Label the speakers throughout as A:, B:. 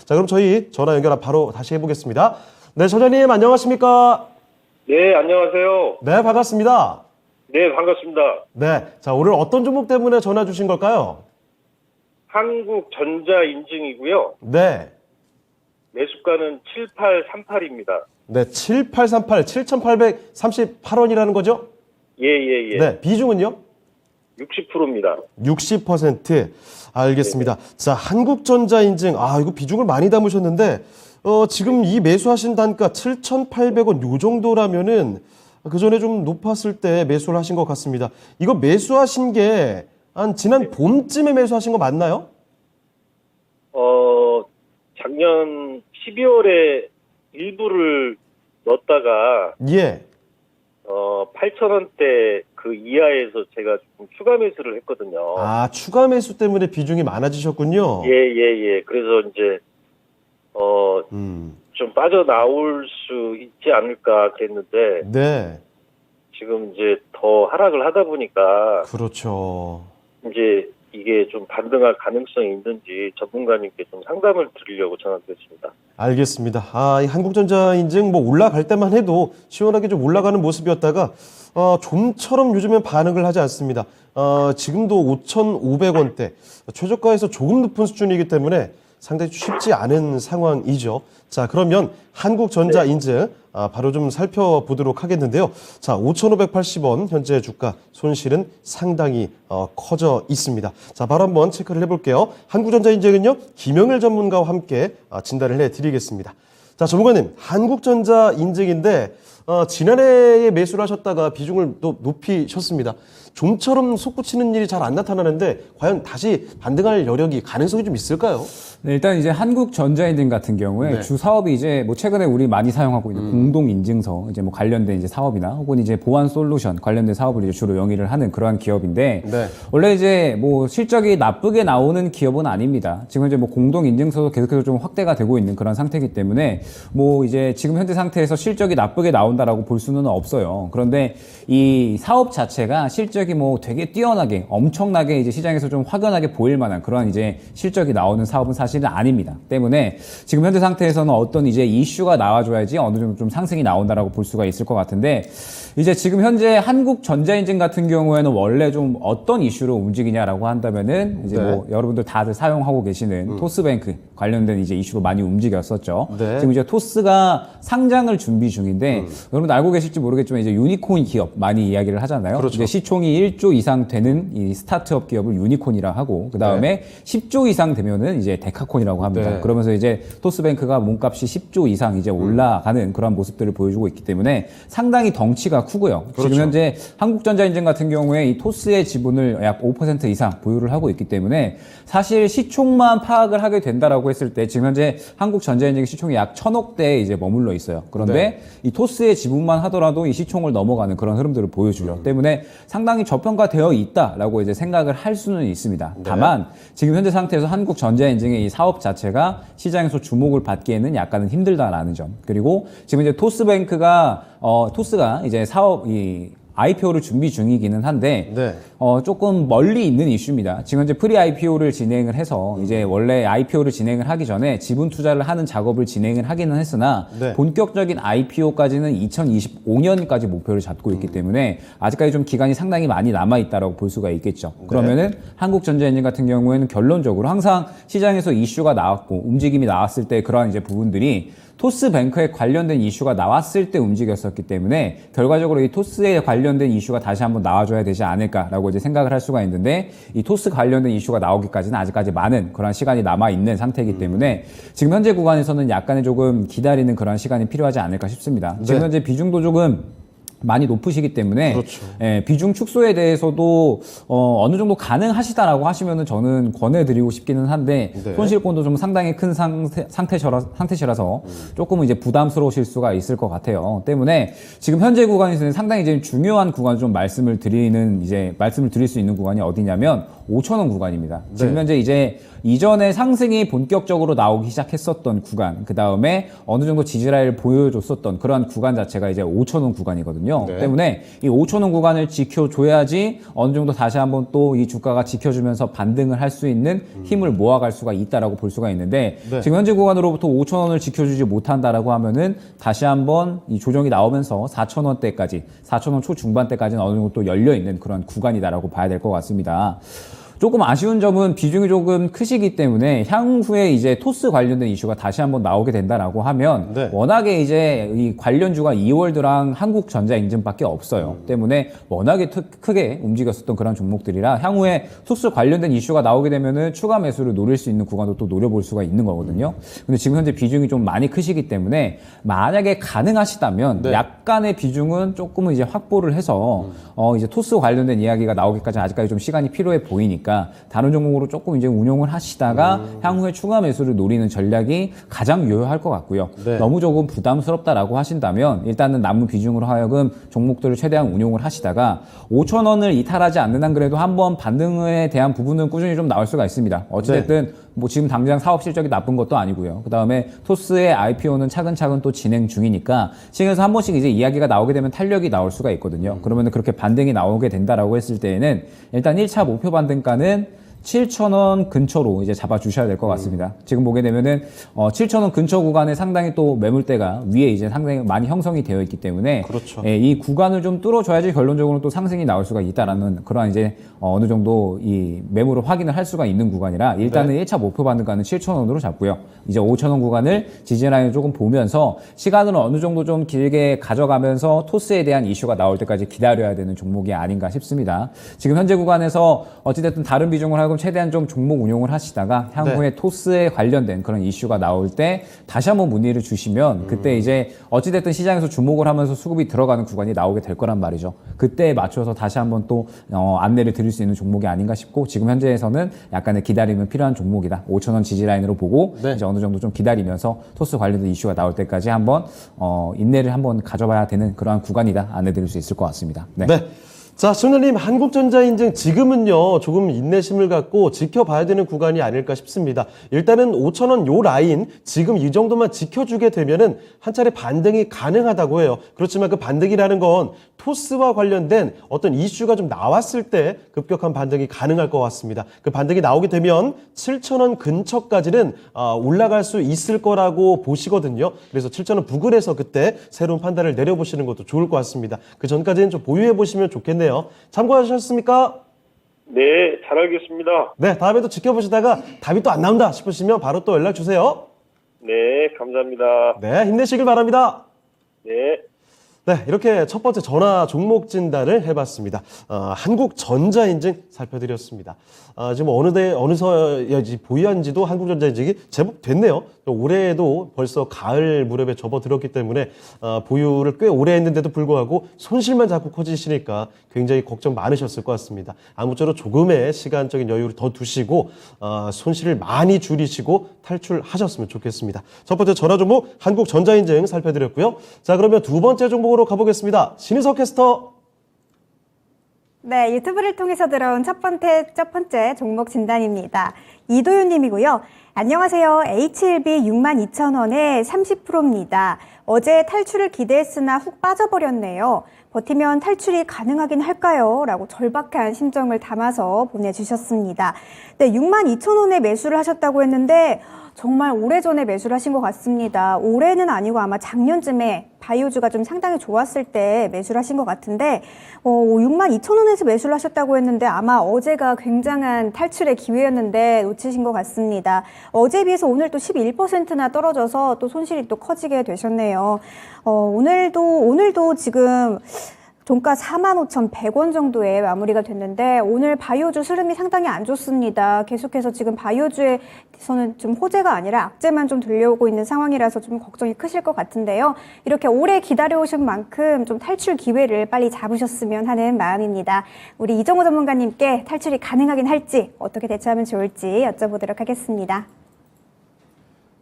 A: 자, 그럼 저희 전화 연결 바로 다시 해보겠습니다. 네, 처자님 안녕하십니까?
B: 네, 안녕하세요.
A: 네, 반갑습니다.
B: 네, 반갑습니다.
A: 네, 자, 오늘 어떤 종목 때문에 전화 주신 걸까요?
B: 한국전자 인증이고요.
A: 네.
B: 매수가는 7838입니다.
A: 네, 7838, 7,838원이라는 거죠?
B: 예, 예, 예.
A: 네, 비중은요?
B: 60%입니다.
A: 60%. 알겠습니다. 자, 한국전자 인증. 아, 이거 비중을 많이 담으셨는데, 지금 이 매수하신 단가 7,800원 요 정도라면은 그 전에 좀 높았을 때 매수를 하신 것 같습니다. 이거 매수하신 게 한 지난 봄쯤에 매수하신 거 맞나요?
B: 작년 12월에 일부를 넣었다가,
A: 예.
B: 8,000원대 그 이하에서 제가 좀 추가 매수를 했거든요.
A: 아, 추가 매수 때문에 비중이 많아지셨군요.
B: 예, 예, 예. 그래서 이제, 좀 빠져나올 수 있지 않을까 했는데,
A: 네.
B: 지금 이제 더 하락을 하다 보니까,
A: 그렇죠.
B: 이제 이게 좀 반등할 가능성이 있는지 전문가님께 좀 상담을 드리려고 전화드렸습니다.
A: 알겠습니다. 아, 이 한국전자 인증 뭐 올라갈 때만 해도 시원하게 좀 올라가는 모습이었다가 좀처럼 요즘엔 반응을 하지 않습니다. 지금도 5,500원대 최저가에서 조금 높은 수준이기 때문에 상당히 쉽지 않은 상황이죠. 자, 그러면 한국전자 인증 바로 좀 살펴보도록 하겠는데요. 자, 5,580원 현재 주가 손실은 상당히 커져 있습니다. 자, 바로 한번 체크를 해볼게요. 한국전자 인증은요, 김영일 전문가와 함께 진단을 해드리겠습니다. 자, 전문가님, 한국전자 인증인데 지난해에 매수를 하셨다가 비중을 또 높이셨습니다. 좀처럼 솟구치는 일이 잘 안 나타나는데 과연 다시 반등할 여력이 가능성이 좀 있을까요?
C: 네, 일단 이제 한국전자인증 같은 경우에
A: 네.
C: 주 사업이 이제 뭐 최근에 우리 많이 사용하고 있는 공동인증서 이제 뭐 관련된 이제 사업이나 혹은 이제 보안 솔루션 관련된 사업을 이제 주로 영위를 하는 그러한 기업인데
A: 네.
C: 원래 이제 뭐 실적이 나쁘게 나오는 기업은 아닙니다. 지금 이제 뭐 공동인증서도 계속해서 좀 확대가 되고 있는 그런 상태이기 때문에 뭐 이제 지금 현재 상태에서 실적이 나쁘게 나온다라고 볼 수는 없어요. 그런데 이 사업 자체가 실적이 뭐 되게 뛰어나게 엄청나게 이제 시장에서 좀 확연하게 보일 만한 그런 이제 실적이 나오는 사업은 사실은 아닙니다. 때문에 지금 현재 상태에서는 어떤 이제 이슈가 나와줘야지 어느 정도 좀 상승이 나온다라고 볼 수가 있을 것 같은데 이제 지금 현재 한국전자인증 같은 경우에는 원래 좀 어떤 이슈로 움직이냐라고 한다면은 이제
A: 네.
C: 뭐 여러분들 다들 사용하고 계시는 토스뱅크 관련된 이제 이슈로 많이 움직였었죠.
A: 네.
C: 지금 이제 토스가 상장을 준비 중인데 여러분 알고 계실지 모르겠지만 이제 유니콘 기업 많이 이야기를 하잖아요.
A: 그렇죠.
C: 이제 시총이 1조 이상 되는 이 스타트업 기업을 유니콘이라 하고 그 다음에 10조 이상 되면은 이제 데카콘이라고 합니다.
A: 네.
C: 그러면서 이제 토스뱅크가 몸값이 10조 이상 이제 올라가는 그런 모습들을 보여주고 있기 때문에 상당히 덩치가 크고요.
A: 그렇죠.
C: 지금 현재 한국전자인증 같은 경우에 이 토스의 지분을 약 5% 이상 보유를 하고 있기 때문에 사실 시총만 파악을 하게 된다라고 했을 때 지금 현재 한국전자인증 시총이 약 1,000억대에 이제 머물러 있어요. 그런데
A: 네.
C: 이 토스의 지분만 하더라도 이 시총을 넘어가는 그런 흐름들을 보여주죠. 때문에 상당히 저평가되어 있다라고 이제 생각을 할 수는 있습니다. 다만 지금 현재 상태에서 한국전자인증의 이 사업 자체가 시장에서 주목을 받기에는 약간은 힘들다라는 점. 그리고 지금 이제 토스가 이제 IPO를 준비 중이기는 한데
A: 네.
C: 조금 멀리 있는 이슈입니다. 지금 현재 프리 IPO를 진행을 해서 이제 원래 IPO를 진행을 하기 전에 지분 투자를 하는 작업을 진행을 하기는 했으나
A: 네.
C: 본격적인 IPO까지는 2025년까지 목표를 잡고 있기 때문에 아직까지 좀 기간이 상당히 많이 남아 있다라고 볼 수가 있겠죠. 그러면은 한국전자인증 같은 경우에는 결론적으로 항상 시장에서 이슈가 나왔고 움직임이 나왔을 때 그러한 이제 부분들이 토스뱅크에 관련된 이슈가 나왔을 때 움직였었기 때문에 결과적으로 이 토스에 관련된 이슈가 다시 한번 나와줘야 되지 않을까라고 이제 생각을 할 수가 있는데 이 토스 관련된 이슈가 나오기까지는 아직까지 많은 그런 시간이 남아있는 상태이기 때문에 지금 현재 구간에서는 약간의 조금 기다리는 그런 시간이 필요하지 않을까 싶습니다. 지금 현재 비중도 조금 많이 높으시기 때문에
A: 그렇죠.
C: 비중 축소에 대해서도 어느 정도 가능하시다라고 하시면은 저는 권해드리고 싶기는 한데
A: 네.
C: 손실권도 좀 상당히 큰 상태시라서 조금은 이제 부담스러우실 수가 있을 것 같아요. 때문에 지금 현재 구간에서는 상당히 이제 중요한 구간을 좀 말씀을 드릴 수 있는 구간이 어디냐면 5,000원 구간입니다. 지금 현재 이제 이전에 상승이 본격적으로 나오기 시작했었던 구간, 그 다음에 어느 정도 지지라인을 보여줬었던 그러한 구간 자체가 이제 5,000원 구간이거든요.
A: 네.
C: 때문에 이 5,000원 구간을 지켜줘야지 어느 정도 다시 한번 또 이 주가가 지켜주면서 반등을 할 수 있는 힘을 모아갈 수가 있다라고 볼 수가 있는데
A: 네.
C: 지금 현재 구간으로부터 5,000원을 지켜주지 못한다라고 하면은 다시 한번 이 조정이 나오면서 4,000원대까지, 4,000원 초중반대까지는 어느 정도 또 열려 있는 그런 구간이다라고 봐야 될 것 같습니다. 조금 아쉬운 점은 비중이 조금 크시기 때문에 향후에 이제 토스 관련된 이슈가 다시 한번 나오게 된다라고 하면
A: 네.
C: 워낙에 이제 이 관련주가 이월드랑 한국전자인증밖에 없어요. 때문에 워낙에 크게 움직였었던 그런 종목들이라 향후에 토스 관련된 이슈가 나오게 되면은 추가 매수를 노릴 수 있는 구간도 또 노려볼 수가 있는 거거든요. 근데 지금 현재 비중이 좀 많이 크시기 때문에 만약에 가능하시다면
A: 네.
C: 약간의 비중은 조금은 이제 확보를 해서 이제 토스 관련된 이야기가 나오기까지 아직까지 좀 시간이 필요해 보이니까 다른 종목으로 조금 이제 운용을 하시다가 향후에 추가 매수를 노리는 전략이 가장 유효할 것 같고요.
A: 네.
C: 너무 조금 부담스럽다라고 하신다면 일단은 남은 비중으로 하여금 종목들을 최대한 운용을 하시다가 5,000원을 이탈하지 않는 한 그래도 한번 반등에 대한 부분은 꾸준히 좀 나올 수가 있습니다. 어찌됐든 뭐 지금 당장 사업 실적이 나쁜 것도 아니고요. 그 다음에 토스의 IPO는 차근차근 또 진행 중이니까 시장에서 한 번씩 이제 이야기가 나오게 되면 탄력이 나올 수가 있거든요. 그러면 그렇게 반등이 나오게 된다라고 했을 때에는 일단 1차 목표 반등가는 7,000원 근처로 이제 잡아주셔야 될 것 같습니다. 지금 보게 되면은 7,000원 근처 구간에 상당히 또 매물대가 위에 이제 상당히 많이 형성이 되어 있기 때문에
A: 그렇죠.
C: 예, 이 구간을 좀 뚫어줘야지 결론적으로 또 상승이 나올 수가 있다라는 그런 이제 어느 정도 이 매물을 확인을 할 수가 있는 구간이라 일단은 1차 목표 반등가는 7,000원으로 잡고요. 이제 5,000원 구간을 지지라인을 조금 보면서 시간을 어느 정도 좀 길게 가져가면서 토스에 대한 이슈가 나올 때까지 기다려야 되는 종목이 아닌가 싶습니다. 지금 현재 구간에서 어찌됐든 다른 비중을 하고 최대한 좀 종목 운용을 하시다가 향후에 토스에 관련된 그런 이슈가 나올 때 다시 한번 문의를 주시면 그때 이제 어찌됐든 시장에서 주목을 하면서 수급이 들어가는 구간이 나오게 될 거란 말이죠. 그때에 맞춰서 다시 한번 또 안내를 드릴 수 있는 종목이 아닌가 싶고 지금 현재에서는 약간의 기다림은 필요한 종목이다. 5,000원 지지라인으로 보고
A: 네.
C: 이제 어느 정도 좀 기다리면서 토스 관련된 이슈가 나올 때까지 한번 인내를 한번 가져봐야 되는 그러한 구간이다. 안내 드릴 수 있을 것 같습니다. 네.
A: 네. 자, 시청자님, 한국전자인증 지금은요, 조금 인내심을 갖고 지켜봐야 되는 구간이 아닐까 싶습니다. 일단은 5,000원 요 라인, 지금 이 정도만 지켜주게 되면은 한 차례 반등이 가능하다고 해요. 그렇지만 그 반등이라는 건 토스와 관련된 어떤 이슈가 좀 나왔을 때 급격한 반등이 가능할 것 같습니다. 그 반등이 나오게 되면 7,000원 근처까지는 올라갈 수 있을 거라고 보시거든요. 그래서 7,000원 부근에서 그때 새로운 판단을 내려보시는 것도 좋을 것 같습니다. 그 전까지는 좀 보유해 보시면 좋겠네요. 참고하셨습니까?
B: 네, 잘 알겠습니다.
A: 네, 다음에도 지켜보시다가 답이 또 안 나온다 싶으시면 바로 또 연락 주세요.
B: 네, 감사합니다.
A: 네, 힘내시길 바랍니다.
B: 네.
A: 네, 이렇게 첫 번째 전화 종목 진단을 해봤습니다. 한국전자인증 살펴드렸습니다. 지금 어느서 보유한지도 한국전자인증이 제법 됐네요. 올해에도 벌써 가을 무렵에 접어들었기 때문에 보유를 꽤 오래 했는데도 불구하고 손실만 자꾸 커지시니까 굉장히 걱정 많으셨을 것 같습니다. 아무쪼록 조금의 시간적인 여유를 더 두시고 손실을 많이 줄이시고 탈출하셨으면 좋겠습니다. 첫 번째 전화 종목 한국전자인증 살펴드렸고요. 자, 그러면 두 번째 종목으로 가보겠습니다. 신희석 캐스터.
D: 네, 유튜브를 통해서 들어온 첫 번째 종목 진단입니다. 이도윤 님이고요. 안녕하세요. H1B 62,000원에 30%입니다. 어제 탈출을 기대했으나 훅 빠져버렸네요. 버티면 탈출이 가능하긴 할까요? 라고 절박한 심정을 담아서 보내주셨습니다. 네, 62,000원에 매수를 하셨다고 했는데 정말 오래전에 매수를 하신 것 같습니다. 올해는 아니고 아마 작년쯤에 바이오주가 좀 상당히 좋았을 때 매수를 하신 것 같은데 62,000원에서 매수를 하셨다고 했는데 아마 어제가 굉장한 탈출의 기회였는데 놓치신 것 같습니다. 어제에 비해서 오늘 또 11%나 떨어져서 또 손실이 또 커지게 되셨네요. 오늘도 지금 종가 45,100원 정도에 마무리가 됐는데 오늘 바이오주 흐름이 상당히 안 좋습니다. 계속해서 지금 바이오주에서는 좀 호재가 아니라 악재만 좀 들려오고 있는 상황이라서 좀 걱정이 크실 것 같은데요. 이렇게 오래 기다려오신 만큼 좀 탈출 기회를 빨리 잡으셨으면 하는 마음입니다. 우리 이정호 전문가님께 탈출이 가능하긴 할지 어떻게 대처하면 좋을지 여쭤보도록 하겠습니다.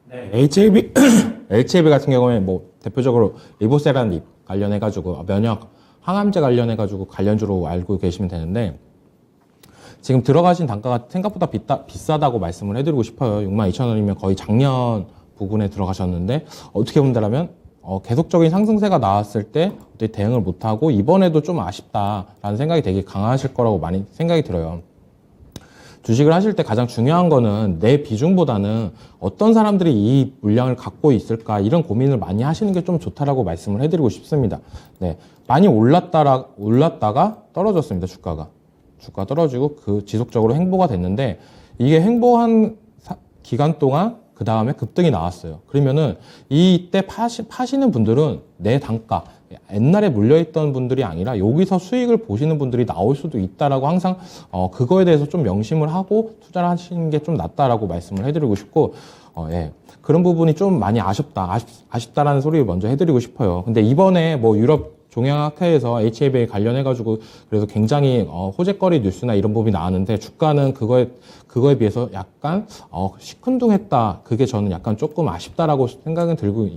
E: 네. HAB 같은 경우에 뭐 대표적으로 리보세라닙 관련해가지고 면역 항암제 관련해가지고 관련주로 알고 계시면 되는데 지금 들어가신 단가가 생각보다 비싸다고 말씀을 해드리고 싶어요. 62,000원이면 거의 작년 부근에 들어가셨는데 어떻게 본다면 계속적인 상승세가 나왔을 때 어떻게 대응을 못하고 이번에도 좀 아쉽다라는 생각이 되게 강하실 거라고 많이 생각이 들어요. 주식을 하실 때 가장 중요한 거는 내 비중보다는 어떤 사람들이 이 물량을 갖고 있을까 이런 고민을 많이 하시는 게 좀 좋다라고 말씀을 해드리고 싶습니다. 네, 많이 올랐다가 떨어졌습니다. 주가 떨어지고 그 지속적으로 횡보가 됐는데 이게 횡보한 기간 동안 그 다음에 급등이 나왔어요. 그러면은 이때 파시는 분들은 내 단가 옛날에 물려있던 분들이 아니라 여기서 수익을 보시는 분들이 나올 수도 있다라고 항상 그거에 대해서 좀 명심을 하고 투자를 하시는 게 좀 낫다라고 말씀을 해드리고 싶고 예. 그런 부분이 좀 많이 아쉽다라는 소리를 먼저 해드리고 싶어요. 근데 이번에 뭐 유럽 종양학회에서 HAB에 관련해가지고 그래서 굉장히 호재거리 뉴스나 이런 부분이 나왔는데 주가는 그거에 비해서 약간 시큰둥했다. 그게 저는 약간 조금 아쉽다라고 생각은 들고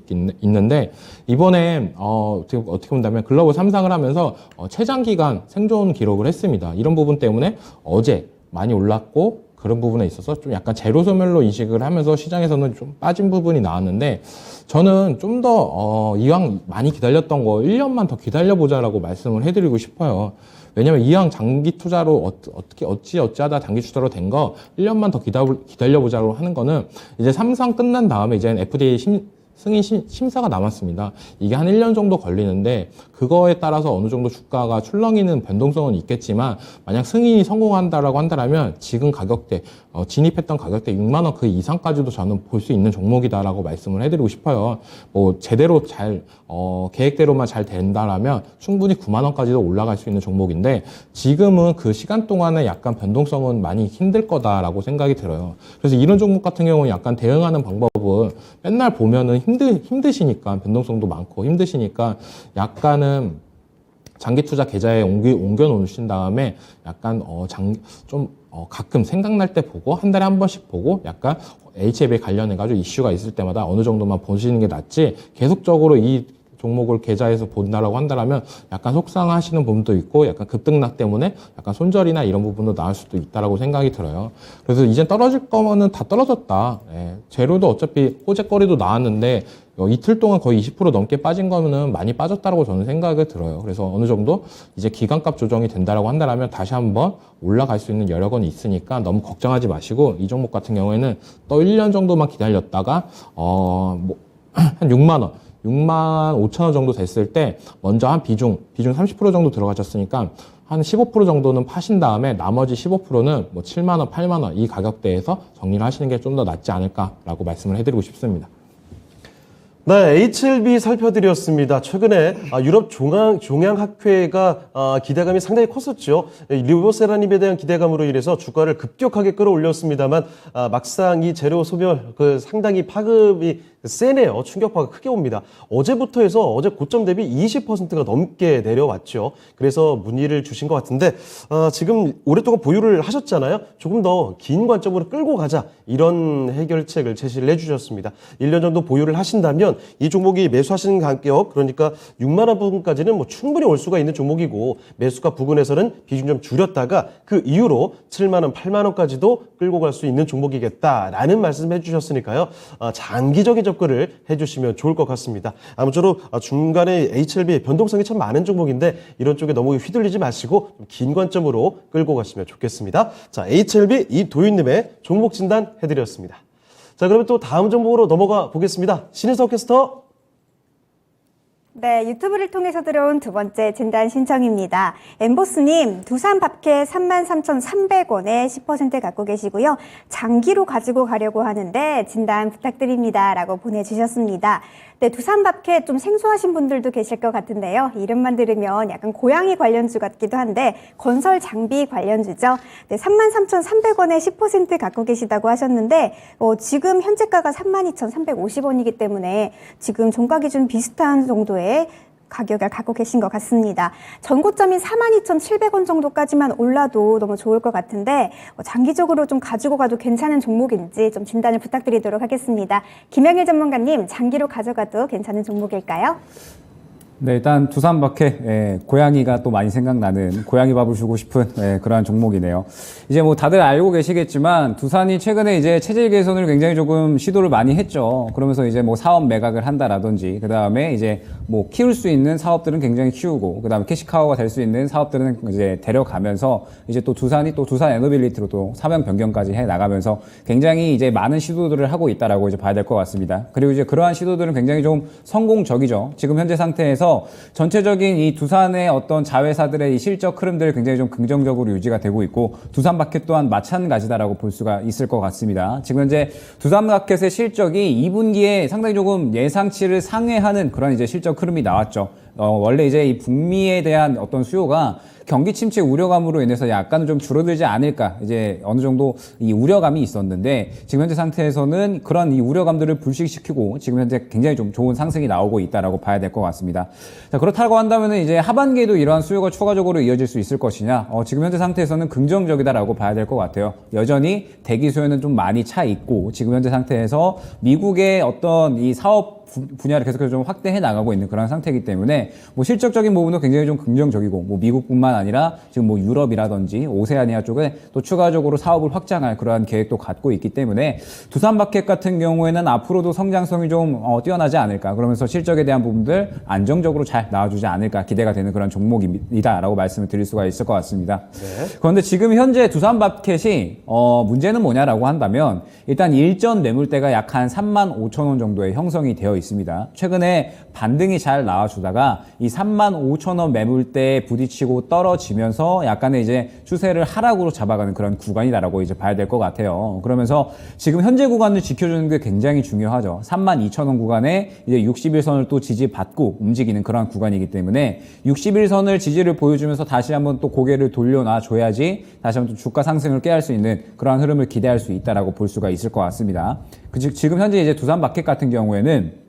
E: 있는데 이번에 어떻게 본다면 글로벌 3상을 하면서 최장기간 생존 기록을 했습니다. 이런 부분 때문에 어제 많이 올랐고 그런 부분에 있어서 좀 약간 제로 소멸로 인식을 하면서 시장에서는 좀 빠진 부분이 나왔는데 저는 좀 더 이왕 많이 기다렸던 거 1년만 더 기다려보자라고 말씀을 해드리고 싶어요. 왜냐면 이왕 장기 투자로 어찌하다 장기 투자로 된 거 1년만 더 기다려보자고 하는 거는 이제 3상 끝난 다음에 이제 FDA 승인 심사가 남았습니다. 이게 한 1년 정도 걸리는데 그거에 따라서 어느 정도 주가가 출렁이는 변동성은 있겠지만 만약 승인이 성공한다라고 한다면 지금 가격대 진입했던 가격대 6만 원 그 이상까지도 저는 볼 수 있는 종목이다라고 말씀을 해드리고 싶어요. 뭐 제대로 잘 계획대로만 잘 된다라면 충분히 9만 원까지도 올라갈 수 있는 종목인데 지금은 그 시간 동안에 약간 변동성은 많이 힘들 거다라고 생각이 들어요. 그래서 이런 종목 같은 경우는 약간 대응하는 방법은 맨날 보면은 힘드시니까 변동성도 많고 힘드시니까 약간은 장기 투자 계좌에 옮겨 놓으신 다음에 약간 가끔 생각날 때 보고 한 달에 한 번씩 보고 약간 HAB에 관련해가지고 이슈가 있을 때마다 어느 정도만 보시는 게 낫지 계속적으로 이 종목을 계좌에서 본다라고 한다면 약간 속상하시는 부분도 있고 약간 급등락 때문에 약간 손절이나 이런 부분도 나올 수도 있다라고 생각이 들어요. 그래서 이제 떨어질 거면은 다 떨어졌다. 예. 재료도 어차피 호재거리도 나왔는데 이틀 동안 거의 20% 넘게 빠진 거면은 많이 빠졌다라고 저는 생각이 들어요. 그래서 어느 정도 이제 기간값 조정이 된다라고 한다면 다시 한번 올라갈 수 있는 여력은 있으니까 너무 걱정하지 마시고 이 종목 같은 경우에는 또 1년 정도만 기다렸다가 한 6만 원 6만 5천 원 정도 됐을 때 먼저 한 비중 30% 정도 들어가셨으니까 한 15% 정도는 파신 다음에 나머지 15%는 뭐 7만 원, 8만 원 이 가격대에서 정리를 하시는 게 좀 더 낫지 않을까라고 말씀을 해드리고 싶습니다.
A: 네, HLB 살펴드렸습니다. 최근에 유럽 종양학회가 기대감이 상당히 컸었죠. 리보세라닙에 대한 기대감으로 인해서 주가를 급격하게 끌어올렸습니다만 막상 이 재료 소멸 상당히 파급이 세네요. 충격파가 크게 옵니다. 어제부터 해서 어제 고점 대비 20%가 넘게 내려왔죠. 그래서 문의를 주신 것 같은데 지금 오랫동안 보유를 하셨잖아요. 조금 더 긴 관점으로 끌고 가자 이런 해결책을 제시를 해주셨습니다. 1년 정도 보유를 하신다면 이 종목이 매수하시는 가격 그러니까 6만 원 부근까지는 뭐 충분히 올 수가 있는 종목이고 매수가 부근에서는 비중 좀 줄였다가 그 이후로 7만 원, 8만 원까지도 끌고 갈 수 있는 종목이겠다라는 말씀해 주셨으니까요. 장기적인 접근을 해주시면 좋을 것 같습니다. 아무쪼록 중간에 HLB 변동성이 참 많은 종목인데 이런 쪽에 너무 휘둘리지 마시고 긴 관점으로 끌고 가시면 좋겠습니다. 자, HLB 이도윤님의 종목 진단 해드렸습니다. 자, 그러면 또 다음 종목으로 넘어가 보겠습니다. 신인석 캐스터.
D: 네, 유튜브를 통해서 들어온 두 번째 진단 신청입니다. 엠보스님, 두산 밥캐 33,300원에 10% 갖고 계시고요. 장기로 가지고 가려고 하는데 진단 부탁드립니다. 라고 보내주셨습니다. 네, 두산 밥캐 좀 생소하신 분들도 계실 것 같은데요. 이름만 들으면 약간 고양이 관련주 같기도 한데 건설 장비 관련주죠. 네, 33,300원에 10% 갖고 계시다고 하셨는데 지금 현재가가 32,350원이기 때문에 지금 종가 기준 비슷한 정도의 가격을 갖고 계신 것 같습니다. 전고점인 42,700원 정도까지만 올라도 너무 좋을 것 같은데 장기적으로 좀 가지고 가도 괜찮은 종목인지 좀 진단을 부탁드리도록 하겠습니다. 김영일 전문가님, 장기로 가져가도 괜찮은 종목일까요?
C: 네, 일단 두산밖에 고양이가 또 많이 생각나는 고양이 밥을 주고 싶은 그러한 종목이네요. 이제 뭐 다들 알고 계시겠지만 두산이 최근에 이제 체질 개선을 굉장히 조금 시도를 많이 했죠. 그러면서 이제 뭐 사업 매각을 한다라든지 그 다음에 이제 뭐 키울 수 있는 사업들은 굉장히 키우고 그 다음에 캐시카우가 될 수 있는 사업들은 이제 데려가면서 이제 또 두산이 또 두산 에너빌리티로 또 사명 변경까지 해 나가면서 굉장히 이제 많은 시도들을 하고 있다라고 이제 봐야 될 것 같습니다. 그리고 이제 그러한 시도들은 굉장히 좀 성공적이죠. 지금 현재 상태에서 전체적인 이 두산의 어떤 자회사들의 이 실적 흐름들 굉장히 좀 긍정적으로 유지가 되고 있고 두산마켓 또한 마찬가지다라고 볼 수가 있을 것 같습니다. 지금 현재 두산마켓의 실적이 2분기에 상당히 조금 예상치를 상회하는 그런 이제 실적 흐름이 나왔죠. 원래 이제 이 북미에 대한 어떤 수요가 경기 침체 우려감으로 인해서 약간은 좀 줄어들지 않을까 이제 어느 정도 이 우려감이 있었는데 지금 현재 상태에서는 그런 이 우려감들을 불식시키고 지금 현재 굉장히 좀 좋은 상승이 나오고 있다라고 봐야 될 것 같습니다. 자, 그렇다고 한다면은 이제 하반기에도 이러한 수요가 추가적으로 이어질 수 있을 것이냐? 지금 현재 상태에서는 긍정적이다라고 봐야 될 것 같아요. 여전히 대기 수요는 좀 많이 차 있고 지금 현재 상태에서 미국의 어떤 이 사업 분야를 계속해서 좀 확대해 나가고 있는 그런 상태이기 때문에 뭐 실적적인 부분도 굉장히 좀 긍정적이고 뭐 미국뿐만 아니라 지금 뭐 유럽이라든지 오세아니아 쪽에 또 추가적으로 사업을 확장할 그러한 계획도 갖고 있기 때문에 두산마켓 같은 경우에는 앞으로도 성장성이 좀 뛰어나지 않을까 그러면서 실적에 대한 부분들 안정적으로 잘 나와주지 않을까 기대가 되는 그런 종목이다라고 말씀을 드릴 수가 있을 것 같습니다. 네. 그런데 지금 현재 두산마켓이 문제는 뭐냐라고 한다면 일단 일전 매물대가 약 한 35,000원 정도의 형성이 되어 있습니다. 최근에 반등이 잘 나와주다가 이 35,000원 매물대에 부딪히고 떨어지면서 약간의 이제 추세를 하락으로 잡아가는 그런 구간이다라고 이제 봐야 될 것 같아요. 그러면서 지금 현재 구간을 지켜주는 게 굉장히 중요하죠. 32,000원 구간에 이제 61선을 또 지지받고 움직이는 그런 구간이기 때문에 61선을 지지를 보여주면서 다시 한번 또 고개를 돌려놔 줘야지 다시 한번 또 주가 상승을 깨할 수 있는 그러한 흐름을 기대할 수 있다라고 볼 수가 있을 것 같습니다. 지금 현재 이제 두산마켓 같은 경우에는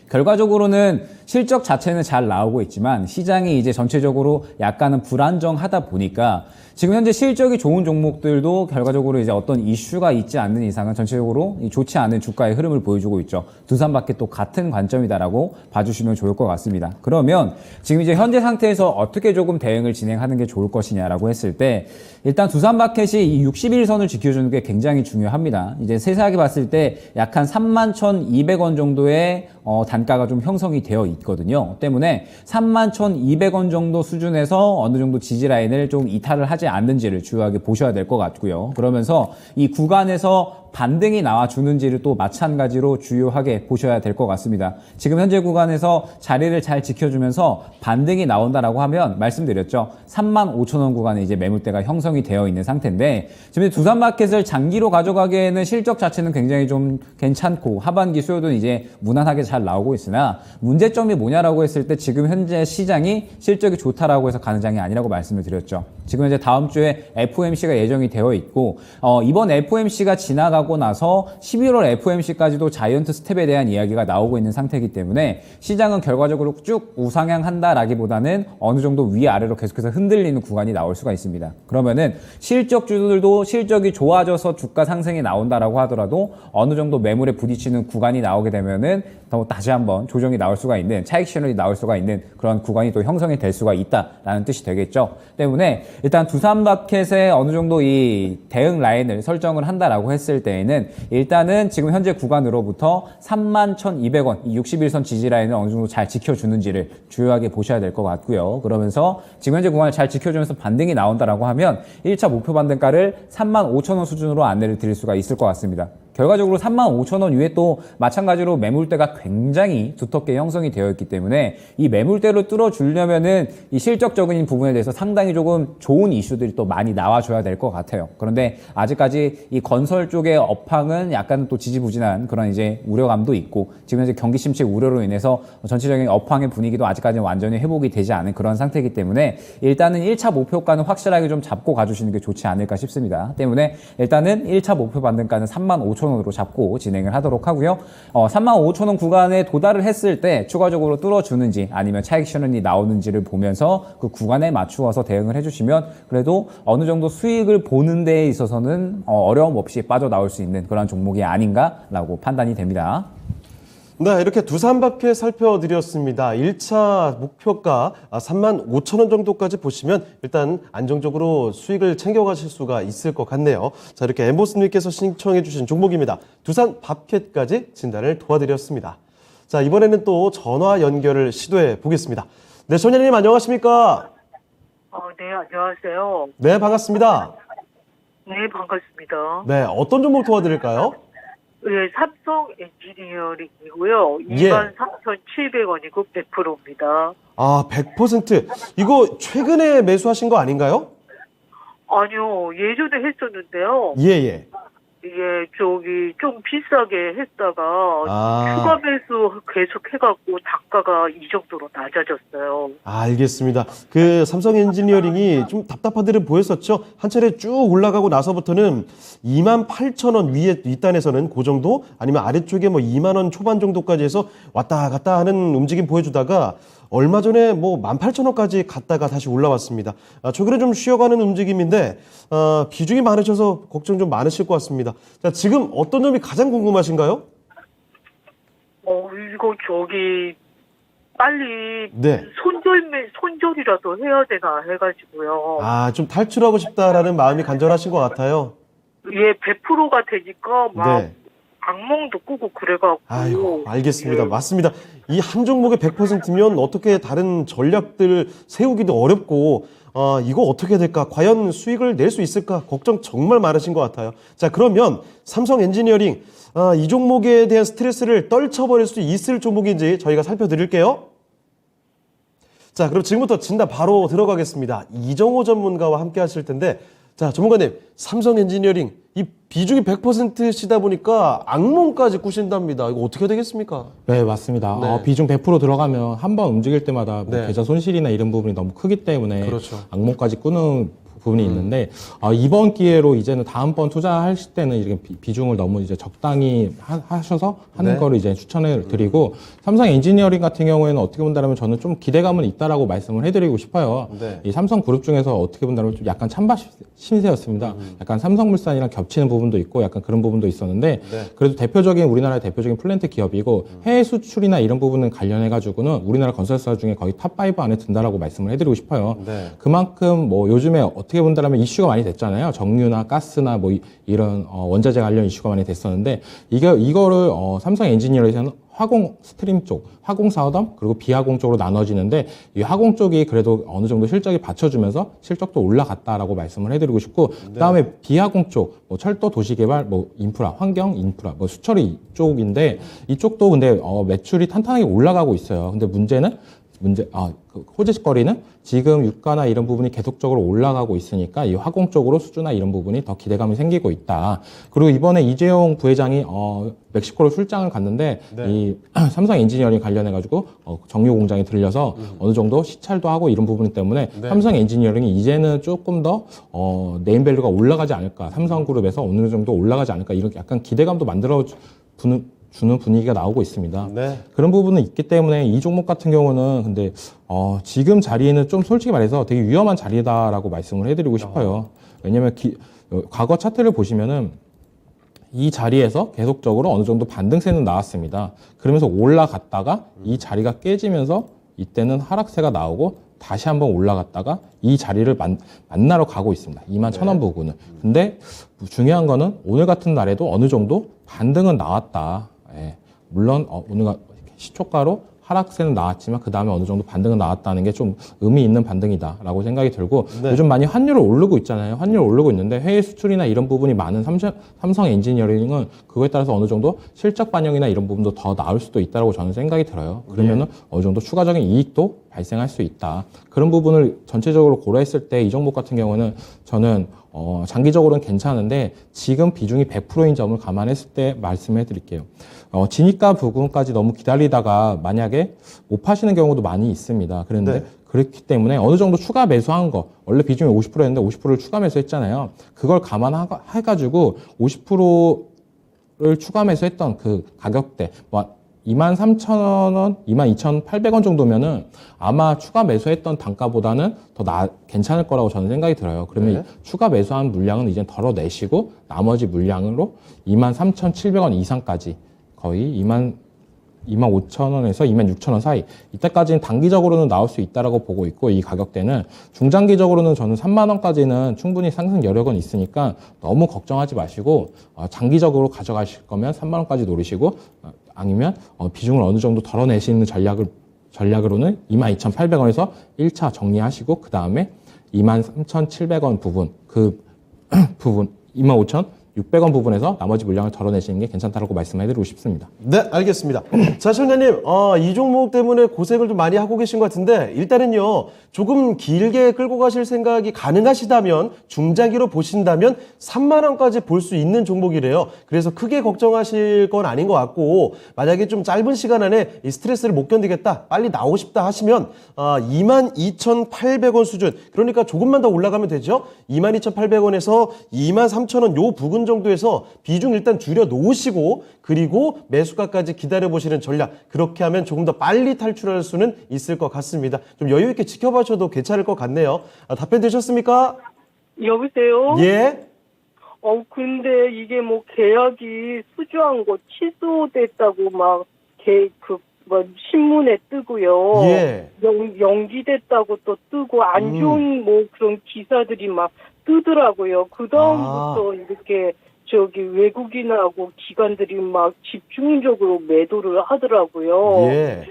C: 결과적으로는 실적 자체는 잘 나오고 있지만 시장이 이제 전체적으로 약간은 불안정하다 보니까 지금 현재 실적이 좋은 종목들도 결과적으로 이제 어떤 이슈가 있지 않는 이상은 전체적으로 좋지 않은 주가의 흐름을 보여주고 있죠. 두산마켓도 같은 관점이다라고 봐주시면 좋을 것 같습니다. 그러면 지금 이제 현재 상태에서 어떻게 조금 대응을 진행하는 게 좋을 것이냐라고 했을 때 일단 두산마켓이 이 61선을 지켜주는 게 굉장히 중요합니다. 이제 세세하게 봤을 때 약 한 31,200원 정도의 단가가 좀 형성이 되어 있거든요. 때문에 31,200원 정도 수준에서 어느 정도 지지 라인을 좀 이탈을 하지 않는지를 주요하게 보셔야 될 것 같고요. 그러면서 이 구간에서 반등이 나와주는지를 또 마찬가지로 주요하게 보셔야 될 것 같습니다. 지금 현재 구간에서 자리를 잘 지켜주면서 반등이 나온다라고 하면 말씀드렸죠. 35,000원 구간에 이제 매물대가 형성이 되어 있는 상태인데 지금 두산마켓을 장기로 가져가기에는 실적 자체는 굉장히 좀 괜찮고 하반기 수요도 이제 무난하게 잘 나오고 있으나 문제점이 뭐냐라고 했을 때 지금 현재 시장이 실적이 좋다라고 해서 가는 장이 아니라고 말씀을 드렸죠. 지금 현재 다음 주에 FOMC가 예정이 되어 있고 이번 FOMC가 지나가고 나서 11월 FOMC까지도 자이언트 스텝에 대한 이야기가 나오고 있는 상태이기 때문에 시장은 결과적으로 쭉 우상향한다라기보다는 어느 정도 위아래로 계속해서 흔들리는 구간이 나올 수가 있습니다. 그러면은 실적주들도 실적이 좋아져서 주가 상승이 나온다라고 하더라도 어느 정도 매물에 부딪히는 구간이 나오게 되면은 또 다시 한번 조정이 나올 수가 있는 차익 신호이 나올 수가 있는 그런 구간이 또 형성이 될 수가 있다라는 뜻이 되겠죠. 때문에 일단 두산마켓에 어느 정도 이 대응 라인을 설정을 한다라고 했을 때에는 일단은 지금 현재 구간으로부터 31,200원 이 61선 지지 라인을 어느 정도 잘 지켜주는지를 주요하게 보셔야 될 것 같고요. 그러면서 지금 현재 구간을 잘 지켜주면서 반등이 나온다라고 하면 1차 목표 반등가를 35,000원 수준으로 안내를 드릴 수가 있을 것 같습니다. 결과적으로 35,000원 위에 또 마찬가지로 매물대가 굉장히 두텁게 형성이 되어 있기 때문에 이 매물대로 뚫어주려면은 이 실적적인 부분에 대해서 상당히 조금 좋은 이슈들이 또 많이 나와줘야 될 것 같아요. 그런데 아직까지 이 건설 쪽의 업황은 약간 또 지지부진한 그런 이제 우려감도 있고 지금 현재 경기 침체 우려로 인해서 전체적인 업황의 분위기도 아직까지는 완전히 회복이 되지 않은 그런 상태이기 때문에 일단은 1차 목표가는 확실하게 좀 잡고 가주시는 게 좋지 않을까 싶습니다. 때문에 일단은 1차 목표 반등가는 35,000원으로 잡고 진행을 하도록 하고요. 35,000원 구간에 도달을 했을 때 추가적으로 뚫어주는지 아니면 차익 실현이 나오는지를 보면서 그 구간에 맞추어서 대응을 해주시면 그래도 어느 정도 수익을 보는 데에 있어서는 어려움 없이 빠져나올 수 있는 그런 종목이 아닌가라고 판단이 됩니다.
A: 네, 이렇게 두산바퀴 살펴드렸습니다. 1차 목표가 35,000원 정도까지 보시면 일단 안정적으로 수익을 챙겨가실 수가 있을 것 같네요. 자, 이렇게 엠보스님께서 신청해 주신 종목입니다. 두산바퀴까지 진단을 도와드렸습니다. 자, 이번에는 또 전화 연결을 시도해 보겠습니다. 네, 전현님 안녕하십니까?
F: 네, 안녕하세요.
A: 네, 반갑습니다.
F: 네, 반갑습니다.
A: 네, 어떤 종목 도와드릴까요?
F: 네, 삼성 엔지니어링이고요.
A: 예.
F: 23,700원이고 100%입니다.
A: 아, 100%. 이거 최근에 매수하신 거 아닌가요?
F: 아니요, 예전에 했었는데요.
A: 예, 예.
F: 이게 좀 비싸게 했다가
A: 아.
F: 추가 매수 계속 해갖고 단가가 이 정도로 낮아졌어요.
A: 알겠습니다. 그 삼성 엔지니어링이 좀 답답한 데를 보였었죠. 한 차례 쭉 올라가고 나서부터는 28,000원 위에 윗단에서는 그 정도 아니면 아래쪽에 뭐 2만 원 초반 정도까지 해서 왔다 갔다 하는 움직임 보여주다가 얼마 전에 뭐 18,000원까지 갔다가 다시 올라왔습니다. 최근에 좀 쉬어가는 움직임인데 비중이 많으셔서 걱정 좀 많으실 것 같습니다. 자, 지금 어떤 점이 가장 궁금하신가요?
F: 이거 빨리
A: 네.
F: 손절이라도 해야 되나 해가지고요.
A: 아, 좀 탈출하고 싶다라는 마음이 간절하신 것 같아요.
F: 예, 100%가 되니까 막
A: 네.
F: 악몽도 꾸고 그래갖고.
A: 아이고, 알겠습니다.
F: 예.
A: 맞습니다. 이 한 종목의 100%면 어떻게 다른 전략들 세우기도 어렵고, 이거 어떻게 될까? 과연 수익을 낼 수 있을까? 걱정 정말 많으신 것 같아요. 자, 그러면 삼성 엔지니어링, 이 종목에 대한 스트레스를 떨쳐버릴 수 있을 종목인지 저희가 살펴드릴게요. 자, 그럼 지금부터 진단 바로 들어가겠습니다. 이정호 전문가와 함께 하실 텐데, 자, 전문가님, 삼성 엔지니어링, 이 비중이 100%시다 보니까 악몽까지 꾸신답니다. 이거 어떻게 되겠습니까?
E: 네, 맞습니다.
A: 네.
E: 비중 100% 들어가면 한 번 움직일 때마다 뭐
A: 네.
E: 계좌 손실이나 이런 부분이 너무 크기 때문에
A: 그렇죠.
E: 악몽까지 꾸는 부분이 있는데 이번 기회로 이제는 다음번 투자하실 때는 이렇게 비중을 너무 이제 적당히 하셔서 하는
A: 네.
E: 거를 이제 추천을 드리고 삼성 엔지니어링 같은 경우에는 어떻게 본다면 저는 좀 기대감은 있다라고 말씀을 해드리고 싶어요.
A: 네.
E: 이 삼성 그룹 중에서 어떻게 본다면 좀 약간 찬밥 신세였습니다. 약간 삼성물산이랑 겹치는 부분도 있고 약간 그런 부분도 있었는데
A: 네.
E: 그래도 우리나라의 대표적인 플랜트 기업이고 해외 수출이나 이런 부분은 관련해가지고는 우리나라 건설사 중에 거의 탑5 안에 든다라고 말씀을 해드리고 싶어요.
A: 네.
E: 그만큼 뭐 요즘에 어떻게 본다면 이슈가 많이 됐잖아요. 정유나 가스나 뭐 이런 원자재 관련 이슈가 많이 됐었는데 이거를 삼성 엔지니어링에서는 화공 스트림 쪽, 화공 사업담 그리고 비화공 쪽으로 나눠지는데 이 화공 쪽이 그래도 어느 정도 실적이 받쳐주면서 실적도 올라갔다라고 말씀을 해드리고 싶고 그다음에 비화공 쪽, 뭐 철도, 도시개발, 뭐 인프라, 환경 인프라, 뭐 수처리 쪽인데 이쪽도 근데 매출이 탄탄하게 올라가고 있어요. 근데 그 호재거리는 지금 유가나 이런 부분이 계속적으로 올라가고 있으니까 이 화공 쪽으로 수주나 이런 부분이 더 기대감이 생기고 있다. 그리고 이번에 이재용 부회장이 멕시코로 출장을 갔는데
A: 네.
E: 이 삼성 엔지니어링 관련해가지고 정유 공장에 들려서 어느 정도 시찰도 하고 이런 부분 때문에
A: 네.
E: 삼성 엔지니어링이 이제는 조금 더 네임밸류가 올라가지 않을까, 삼성그룹에서 어느 정도 올라가지 않을까 이런 약간 기대감도 주는 분위기가 나오고 있습니다.
A: 네.
E: 그런 부분은 있기 때문에 이 종목 같은 경우는 근데 지금 자리에는 좀 솔직히 말해서 되게 위험한 자리다라고 말씀을 해드리고 싶어요. 왜냐하면 과거 차트를 보시면은 이 자리에서 계속적으로 어느 정도 반등세는 나왔습니다. 그러면서 올라갔다가 이 자리가 깨지면서 이때는 하락세가 나오고 다시 한번 올라갔다가 이 자리를 만나러 가고 있습니다. 21,000원 부근은. 근데 중요한 거는 오늘 같은 날에도 어느 정도 반등은 나왔다. 예. 물론 오늘 시초가로 하락세는 나왔지만 그 다음에 어느 정도 반등은 나왔다는 게 좀 의미 있는 반등이다라고 생각이 들고
A: 네.
E: 요즘 많이 환율을 오르고 있잖아요. 환율 오르고 있는데 해외 수출이나 이런 부분이 많은 삼성 엔지니어링은 그거에 따라서 어느 정도 실적 반영이나 이런 부분도 더 나올 수도 있다라고 저는 생각이 들어요. 그러면은 어느 정도 추가적인 이익도 발생할 수 있다. 그런 부분을 전체적으로 고려했을 때 이 종목 같은 경우는 저는 장기적으로는 괜찮은데 지금 비중이 100%인 점을 감안했을 때 말씀해 드릴게요. 진입가 부분까지 너무 기다리다가 만약에 못 파시는 경우도 많이 있습니다. 그런데
A: 네.
E: 그렇기 때문에 어느 정도 추가 매수한 거, 원래 비중이 50%였는데 50%를 추가 매수했잖아요. 그걸 감안해가지고 50%를 추가 매수했던 그 가격대, 23,000원, 22,800원 정도면은 아마 추가 매수했던 단가보다는 더 괜찮을 거라고 저는 생각이 들어요. 그러면
A: 네.
E: 추가 매수한 물량은 이제 덜어내시고 나머지 물량으로 23,700원 이상까지 거의 25,000원에서 26,000원 사이, 이때까지는 단기적으로는 나올 수 있다라고 보고 있고, 이 가격대는 중장기적으로는 저는 3만 원까지는 충분히 상승 여력은 있으니까 너무 걱정하지 마시고 장기적으로 가져가실 거면 3만 원까지 노리시고, 아니면 비중을 어느 정도 덜어내시는 전략으로는 22,800원에서 1차 정리하시고, 그 다음에 23,700원 부분, 그 부분 25,600원 부분에서 나머지 물량을 덜어내시는 게 괜찮다라고 말씀해드리고 싶습니다.
A: 네, 알겠습니다. 자, 시청자님, 이 종목 때문에 고생을 좀 많이 하고 계신 것 같은데, 일단은요, 조금 길게 끌고 가실 생각이 가능하시다면, 중장기로 보신다면 3만 원까지 볼 수 있는 종목이래요. 그래서 크게 걱정하실 건 아닌 것 같고, 만약에 좀 짧은 시간 안에 이 스트레스를 못 견디겠다, 빨리 나오고 싶다 하시면 22,800원 수준, 그러니까 조금만 더 올라가면 되죠. 22,800원에서 23,000원 요 부근 정도에서 비중 일단 줄여 놓으시고, 그리고 매수가까지 기다려 보시는 전략, 그렇게 하면 조금 더 빨리 탈출할 수는 있을 것 같습니다. 좀 여유 있게 지켜봐셔도 괜찮을 것 같네요. 답변 되셨습니까?
F: 여보세요?
A: 예.
F: 근데 이게 뭐 계약이 수주한 거 취소됐다고 막 신문에 뜨고요.
A: 예.
F: 연기됐다고 또 뜨고 안 좋은 뭐 그런 기사들이 막 뜨더라고요. 그 다음부터 이렇게 외국인하고 기관들이 막 집중적으로 매도를 하더라고요.
A: 예.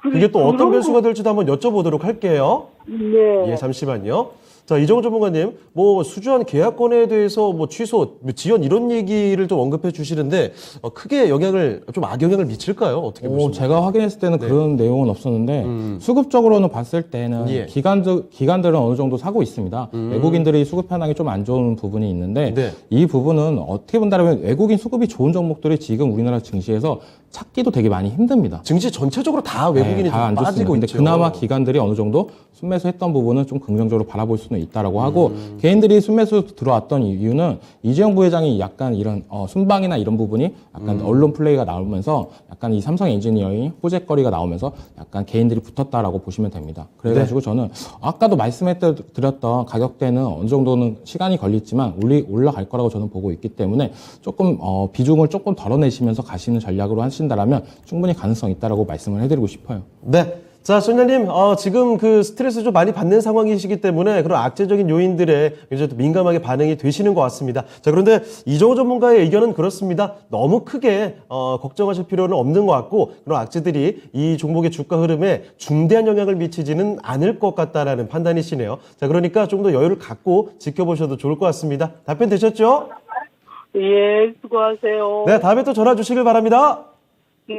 A: 그게 또 어떤 변수가 될지도 한번 여쭤보도록 할게요.
F: 네.
A: 예, 잠시만요. 자, 이정훈 전문가님, 뭐 수주한 계약건에 대해서 뭐 취소, 지연 이런 얘기를 좀 언급해 주시는데 크게 좀 악영향을 미칠까요? 어떻게 보십니까?
E: 제가 확인했을 때는 그런 내용은 없었는데 수급적으로는 봤을 때는
A: 예.
E: 기관들은 어느 정도 사고 있습니다. 외국인들이 수급 현황이 좀 안 좋은 부분이 있는데
A: 네.
E: 이 부분은 어떻게 본다면 외국인 수급이 좋은 종목들이 지금 우리나라 증시에서 찾기도 되게 많이 힘듭니다.
A: 증시 전체적으로 다 외국인이
E: 다 안
A: 좀
E: 좋습니다.
A: 빠지고
E: 근데
A: 있죠.
E: 그나마 기관들이 어느 정도 순매수했던 부분은 좀 긍정적으로 바라볼 수는 있다라고 하고, 개인들이 순매수 들어왔던 이유는 이재용 부회장이 약간 이런 순방이나 이런 부분이 약간 언론 플레이가 나오면서 약간 이 삼성 엔지니어링 호재거리가 나오면서 약간 개인들이 붙었다라고 보시면 됩니다. 그래가지고 저는 아까도 말씀드렸던 가격대는 어느 정도는 시간이 걸리지만 올라갈 거라고 저는 보고 있기 때문에 조금 비중을 조금 덜어내시면서 가시는 전략으로 하신다라면 충분히 가능성이 있다라고 말씀을 해드리고 싶어요.
A: 네. 자, 소장님, 지금 그 스트레스 좀 많이 받는 상황이시기 때문에 그런 악재적인 요인들에 굉장히 또 민감하게 반응이 되시는 것 같습니다. 자, 그런데 이정호 전문가의 의견은 그렇습니다. 너무 크게 걱정하실 필요는 없는 것 같고, 그런 악재들이 이 종목의 주가 흐름에 중대한 영향을 미치지는 않을 것 같다라는 판단이시네요. 자, 그러니까 좀 더 여유를 갖고 지켜보셔도 좋을 것 같습니다. 답변 되셨죠?
F: 예, 수고하세요.
A: 네, 다음에 또 전화 주시길 바랍니다.
F: 네.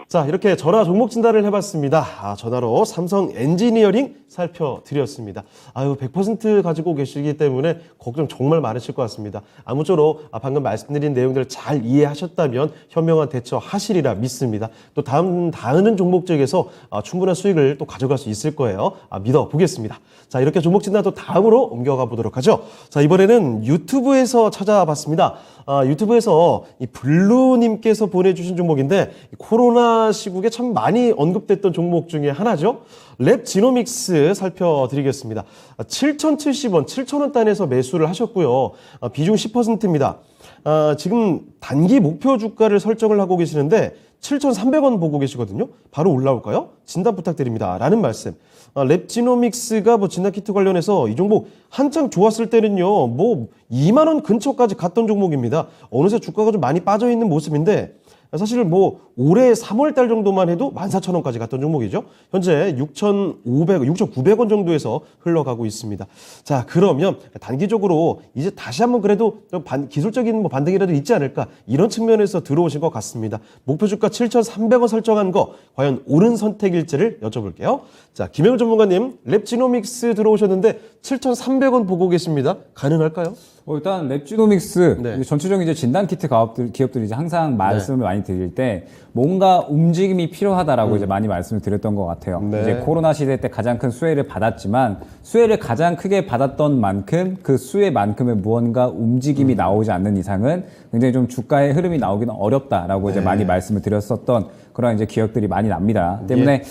A: 자, 이렇게 전화 종목 진단을 해봤습니다. 전화로 삼성 엔지니어링 살펴드렸습니다. 100% 가지고 계시기 때문에 걱정 정말 많으실 것 같습니다. 아무쪼록 방금 말씀드린 내용들을 잘 이해하셨다면 현명한 대처하시리라 믿습니다. 또 다른 종목 쪽에서 충분한 수익을 또 가져갈 수 있을 거예요. 믿어보겠습니다. 자, 이렇게 종목 진단 또 다음으로 옮겨가 보도록 하죠. 자, 이번에는 유튜브에서 찾아봤습니다. 유튜브에서 이 블루님께서 보내주신 종목인데, 코로나 시국에 참 많이 언급됐던 종목 중에 하나죠. 랩지노믹스 살펴드리겠습니다. 7,070원, 7,000원 단에서 매수를 하셨고요. 비중 10%입니다. 지금 단기 목표 주가를 설정을 하고 계시는데 7,300원 보고 계시거든요. 바로 올라올까요? 진단 부탁드립니다. 라는 말씀. 랩지노믹스가 뭐 진단키트 관련해서 이 종목 한창 좋았을 때는요, 뭐 2만 원 근처까지 갔던 종목입니다. 어느새 주가가 좀 많이 빠져 있는 모습인데, 사실 뭐 올해 3월 달 정도만 해도 14,000원까지 갔던 종목이죠. 현재 6,900원 정도에서 흘러가고 있습니다. 자, 그러면 단기적으로 이제 다시 한번 그래도 좀 기술적인 뭐 반등이라도 있지 않을까, 이런 측면에서 들어오신 것 같습니다. 목표 주가 7,300원 설정한 거 과연 옳은 선택일지를 여쭤볼게요. 자, 김영일 전문가님, 랩지노믹스 들어오셨는데 7,300원 보고 계십니다. 가능할까요?
C: 일단 랩지노믹스
A: 네.
C: 전체적인 이제 진단 키트 기업들이 이제 항상 말씀을 많이 드릴 때 뭔가 움직임이 필요하다라고 이제 많이 말씀을 드렸던 것 같아요.
A: 네.
C: 이제 코로나 시대 때 가장 큰 수혜를 받았지만 수혜를 가장 크게 받았던 만큼 그 수혜만큼의 무언가 움직임이 나오지 않는 이상은 굉장히 좀 주가의 흐름이 나오기는 어렵다라고 이제 많이 말씀을 드렸었던 그런 이제 기업들이 많이 납니다. 때문에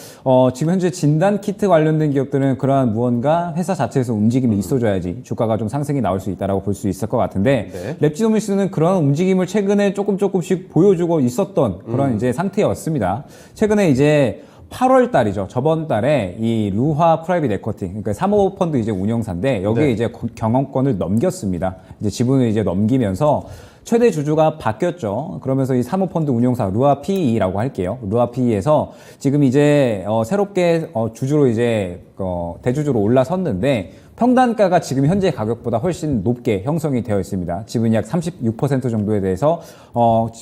C: 지금 현재 진단 키트 관련된 기업들은 그러한 무언가 회사 자체에서 움직임이 있어줘야지 주가가 좀 상승이 나올 수 있다라고 볼 수 있을 것 같은데 랩지노믹스는 그런 움직임을 최근에 조금씩 보여주고 있었던 그런 이제 상태였습니다. 최근에 이제 8월 달이죠. 저번 달에 이 루하 프라이빗 에쿼티, 그러니까 사모펀드 이제 운영사인데 여기에
A: 네.
C: 이제 경영권을 넘겼습니다. 이제 지분을 이제 넘기면서 최대 주주가 바뀌었죠. 그러면서 이 사모펀드 운용사 루아 PE라고 할게요. 루아 PE에서 지금 이제 새롭게 주주로 이제 대주주로 올라섰는데 평단가가 지금 현재 가격보다 훨씬 높게 형성이 되어 있습니다. 지분 약 36% 정도에 대해서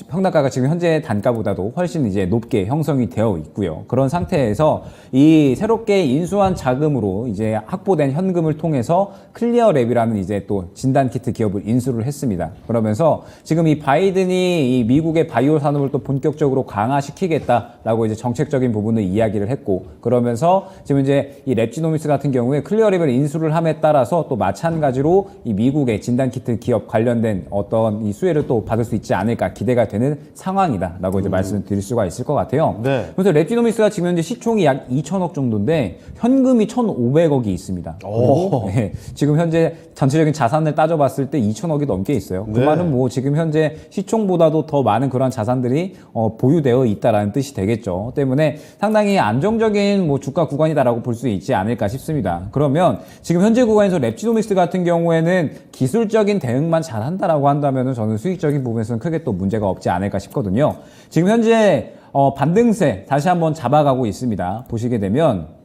C: 평단가가 지금 현재 단가보다도 훨씬 이제 높게 형성이 되어 있고요. 그런 상태에서 이 새롭게 인수한 자금으로 이제 확보된 현금을 통해서 클리어랩이라는 이제 또 진단키트 기업을 인수를 했습니다. 그러면서 지금 이 바이든이 이 미국의 바이오 산업을 또 본격적으로 강화시키겠다라고 이제 정책적인 부분을 이야기를 했고, 그러면서 지금 이제 이 랩지노믹스 같은 경우에 클리어랩을 인수를 함에 따라서 또 마찬가지로 이 미국의 진단키트 기업 관련된 어떤 이 수혜를 또 받을 수 있지 않을까 기대가 되는 상황이다라고 이제 말씀을 드릴 수가 있을 것 같아요.
A: 네.
C: 그래서 랩지노믹스가 지금 현재 시총이 약 2천억 정도인데 현금이 1,500억이 있습니다. 그리고 네, 지금 현재 전체적인 자산을 따져봤을 때 2천억이 넘게 있어요. 그
A: 네.
C: 말은 뭐 지금 현재 시총보다도 더 많은 그런 자산들이 보유되어 있다라는 뜻이 되겠죠. 때문에 상당히 안정적인 뭐 주가 구간이다라고 볼 수 있지 않을까 싶습니다. 그러면 지금 현재 구간에서 랩지노믹스 같은 경우에는 기술적인 대응만 잘한다라고 한다면 저는 수익적인 부분에서는 크게 또 문제가 없지 않을까 싶거든요. 지금 현재 반등세 다시 한번 잡아가고 있습니다. 보시게 되면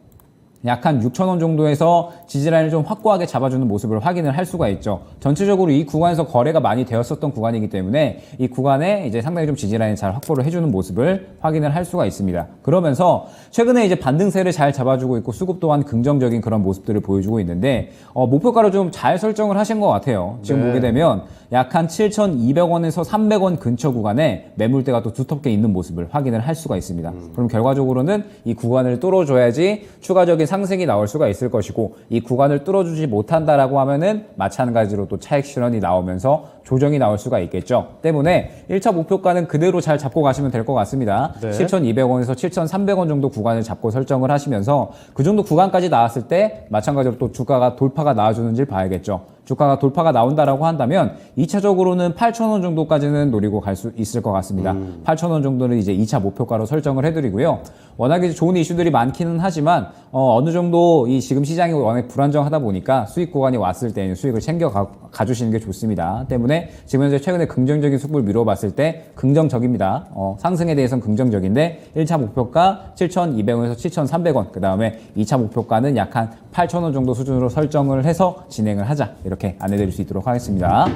C: 약 한 6,000원 정도에서 지지라인을 좀 확고하게 잡아주는 모습을 확인을 할 수가 있죠. 전체적으로 이 구간에서 거래가 많이 되었었던 구간이기 때문에 이 구간에 이제 상당히 좀 지지라인을 잘 확보를 해주는 모습을 확인을 할 수가 있습니다. 그러면서 최근에 이제 반등세를 잘 잡아주고 있고 수급 또한 긍정적인 그런 모습들을 보여주고 있는데 목표가를 좀 잘 설정을 하신 것 같아요. 지금
A: 네.
C: 보게 되면 약 한 7,200원에서 300원 근처 구간에 매물대가 또 두텁게 있는 모습을 확인을 할 수가 있습니다. 그럼 결과적으로는 이 구간을 뚫어줘야지 추가적인 상승이 나올 수가 있을 것이고, 이 구간을 뚫어주지 못한다라고 하면은 마찬가지로 또 차익 실현이 나오면서 조정이 나올 수가 있겠죠. 때문에 1차 목표가는 그대로 잘 잡고 가시면 될 것 같습니다.
A: 네.
C: 7,200원에서 7,300원 정도 구간을 잡고 설정을 하시면서 그 정도 구간까지 나왔을 때 마찬가지로 또 주가가 돌파가 나와주는지 봐야겠죠. 주가가 돌파가 나온다라고 한다면 2차적으로는 8,000원 정도까지는 노리고 갈 수 있을 것 같습니다. 8,000원 정도는 이제 2차 목표가로 설정을 해드리고요. 워낙에 좋은 이슈들이 많기는 하지만 어느 정도 이 지금 시장이 워낙 불안정하다 보니까 수익 구간이 왔을 때는 수익을 챙겨 가주시는 게 좋습니다. 때문에 지금 현재 최근에 긍정적인 수급을 미뤄봤을 때 긍정적입니다. 상승에 대해서는 긍정적인데 1차 목표가 7,200원에서 7,300원, 그 다음에 2차 목표가는 약 한 8,000원 정도 수준으로 설정을 해서 진행을 하자, 이렇게 안내드릴 수 있도록 하겠습니다.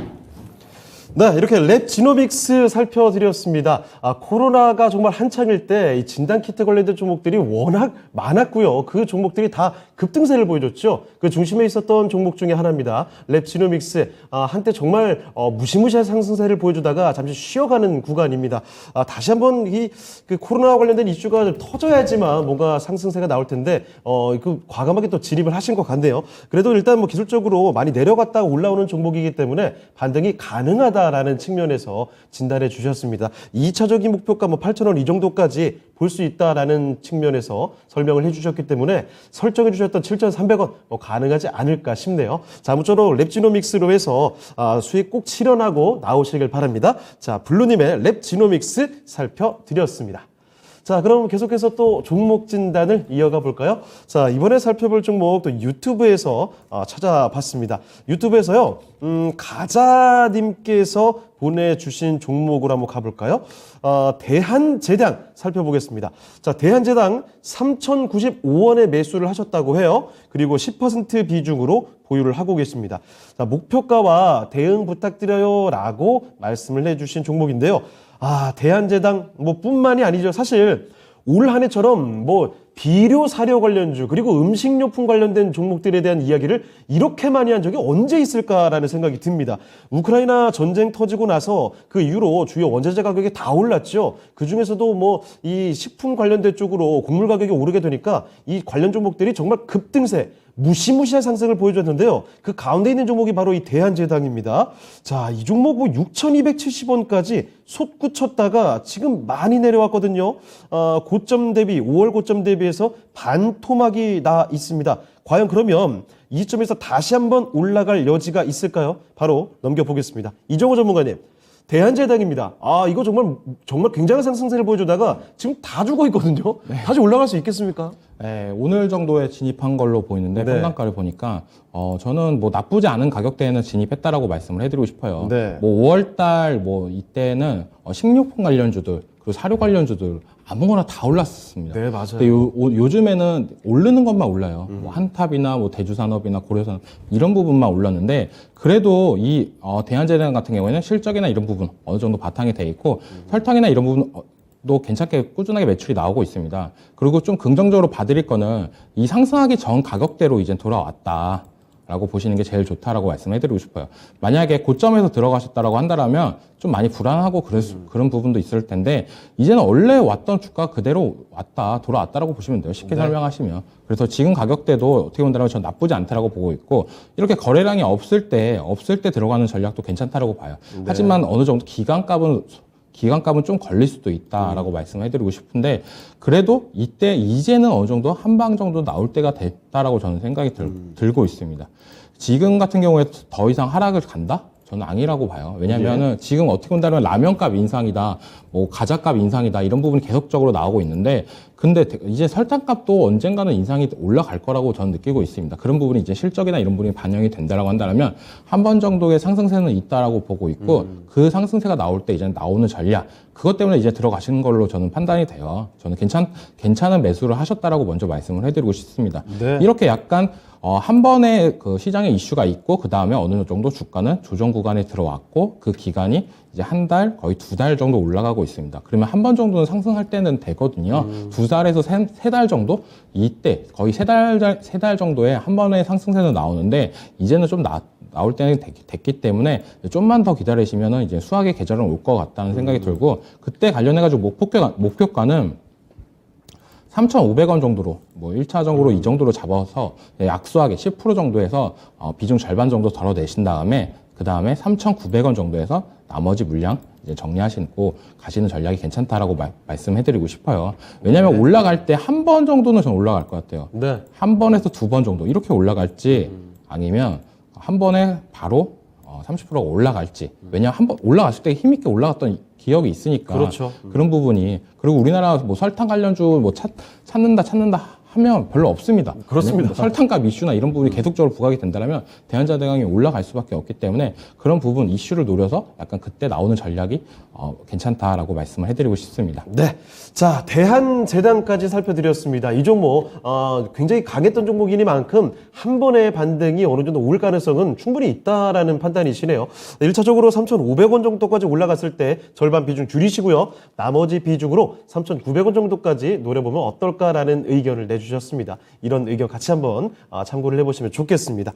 A: 네, 이렇게 랩지노믹스 살펴드렸습니다. 코로나가 정말 한창일 때 이 진단키트 관련된 종목들이 워낙 많았고요. 그 종목들이 다 급등세를 보여줬죠. 그 중심에 있었던 종목 중에 하나입니다. 랩지노믹스. 한때 정말 무시무시한 상승세를 보여주다가 잠시 쉬어가는 구간입니다. 다시 한번 그 코로나와 관련된 이슈가 좀 터져야지만 뭔가 상승세가 나올 텐데 그 과감하게 또 진입을 하신 것 같네요. 그래도 일단 뭐 기술적으로 많이 내려갔다가 올라오는 종목이기 때문에 반등이 가능하다라는 측면에서 진단해 주셨습니다. 2차적인 목표가 뭐 8,000원 이 정도까지 볼 수 있다라는 측면에서 설명을 해주셨기 때문에 설정해 주셨던 7,300원 가능하지 않을까 싶네요. 자, 아무쪼록 랩지노믹스로 해서 수익 꼭 실현하고 나오시길 바랍니다. 자, 블루님의 랩지노믹스 살펴드렸습니다. 자, 그럼 계속해서 또 종목 진단을 이어가 볼까요? 자, 이번에 살펴볼 종목 또 유튜브에서 찾아봤습니다. 유튜브에서요, 가자님께서 보내주신 종목으로 한번 가볼까요? 대한제당 살펴보겠습니다. 자, 대한제당 3,095원에 매수를 하셨다고 해요. 그리고 10% 비중으로 보유를 하고 계십니다. 자, 목표가와 대응 부탁드려요 라고 말씀을 해주신 종목인데요. 대한제당 뿐만이 아니죠. 사실 올 한 해처럼 비료 사료 관련주 그리고 음식료품 관련된 종목들에 대한 이야기를 이렇게 많이 한 적이 언제 있을까라는 생각이 듭니다. 우크라이나 전쟁 터지고 나서 그 이후로 주요 원자재 가격이 다 올랐죠. 그 중에서도 이 식품 관련된 쪽으로 곡물 가격이 오르게 되니까 이 관련 종목들이 정말 급등세, 무시무시한 상승을 보여줬는데요. 그 가운데 있는 종목이 바로 이 대한제당입니다. 자, 이 종목 6,270원까지 솟구쳤다가 지금 많이 내려왔거든요. 고점 대비, 5월 고점 대비해서 반토막이 나 있습니다. 과연 그러면 이 점에서 다시 한번 올라갈 여지가 있을까요? 바로 넘겨보겠습니다. 이정호 전문가님, 대한제당입니다. 아, 이거 정말 굉장한 상승세를 보여주다가 지금 다 죽어 있거든요. 다시 올라갈 수 있겠습니까?
E: 네, 오늘 정도에 진입한 걸로 보이는데
A: 네.
E: 평단가를 보니까 저는 뭐 나쁘지 않은 가격대에는 진입했다라고 말씀을 해드리고 싶어요.
A: 네.
E: 뭐 5월달 뭐 이때는 식료품 관련주들 그리고 사료 관련주들 아무거나 다 올랐습니다.
A: 네, 맞아요.
E: 근데 요즘에는 오르는 것만 올라요. 뭐 한탑이나 뭐 대주산업이나 고려산업 이런 부분만 올랐는데 그래도 이 대한제당 같은 경우에는 실적이나 이런 부분 어느 정도 바탕이 돼 있고 설탕이나 이런 부분 도 괜찮게 꾸준하게 매출이 나오고 있습니다. 그리고 좀 긍정적으로 봐드릴 거는 이 상승하기 전 가격대로 이제 돌아왔다라고 보시는 게 제일 좋다라고 말씀해드리고 싶어요. 만약에 고점에서 들어가셨다라고 한다면 좀 많이 불안하고 그런 부분도 있을 텐데 이제는 원래 왔던 주가 그대로 돌아왔다라고 보시면 돼요. 쉽게 설명하시면. 그래서 지금 가격대도 어떻게 본다면 전 나쁘지 않다라고 보고 있고 이렇게 거래량이 없을 때 들어가는 전략도 괜찮다라고 봐요. 하지만 어느 정도 기간값은 좀 걸릴 수도 있다라고 말씀해드리고 싶은데 그래도 이제는 어느 정도 한 방 정도 나올 때가 됐다라고 저는 생각이 들고 있습니다. 지금 같은 경우에 더 이상 하락을 간다? 저는 아니라고 봐요. 왜냐면은 지금 어떻게 본다면 라면값 인상이다, 뭐 과자값 인상이다 이런 부분이 계속적으로 나오고 있는데 근데 이제 설탕값도 언젠가는 인상이 올라갈 거라고 저는 느끼고 있습니다. 그런 부분이 이제 실적이나 이런 부분이 반영이 된다라고 한다면 한 번 정도의 상승세는 있다라고 보고 있고 그 상승세가 나올 때 이제 나오는 전략 그것 때문에 이제 들어가시는 걸로 저는 판단이 돼요. 저는 괜찮은 매수를 하셨다라고 먼저 말씀을 해드리고 싶습니다.
A: 네.
E: 이렇게 약간 한 번에 그 시장에 이슈가 있고 그 다음에 어느 정도 주가는 조정 구간에 들어왔고 그 기간이 이제 한 달 거의 2달 정도 올라가고 있습니다. 그러면 한 번 정도는 상승할 때는 되거든요. 2달에서 3달 정도 이때 거의 3달 정도에 한 번의 상승세는 나오는데 이제는 좀 나올 때는 됐기 때문에 좀만 더 기다리시면은 이제 수학의 계절은 올 것 같다는 생각이 들고 그때 관련해가지고 목표가는 3,500원 정도로 뭐 1차적으로 이 정도로 잡아서 약소하게 10% 정도에서 비중 절반 정도 덜어내신 다음에 그 다음에 3,900원 정도에서 나머지 물량 이제 정리하시고 가시는 전략이 괜찮다라고 말씀해드리고 싶어요. 왜냐하면 올라갈 때 한 번 정도는 전 올라갈 것 같아요.
A: 네.
E: 한 번에서 두 번 정도 이렇게 올라갈지 아니면 한 번에 바로 30%가 올라갈지. 왜냐하면 한 번 올라갔을 때 힘있게 올라갔던 기억이 있으니까.
A: 그렇죠.
E: 그런 부분이. 그리고 우리나라 뭐 설탕 관련주 뭐 찾는다 하면 별로 없습니다.
A: 그렇습니다.
E: 뭐 설탕값 이슈나 이런 부분이 계속적으로 부각이 된다면 대한제당이 올라갈 수밖에 없기 때문에 그런 부분 이슈를 노려서 약간 그때 나오는 전략이 괜찮다라고 말씀을 해드리고 싶습니다.
A: 네. 자, 대한제당까지 살펴드렸습니다. 이 종목, 굉장히 강했던 종목이니만큼 한 번의 반등이 어느 정도 올 가능성은 충분히 있다라는 판단이시네요. 1차적으로 3,500원 정도까지 올라갔을 때 절반 비중 줄이시고요. 나머지 비중으로 3,900원 정도까지 노려보면 어떨까라는 의견을 내주셨습니다. 이런 의견 같이 한번 참고를 해보시면 좋겠습니다.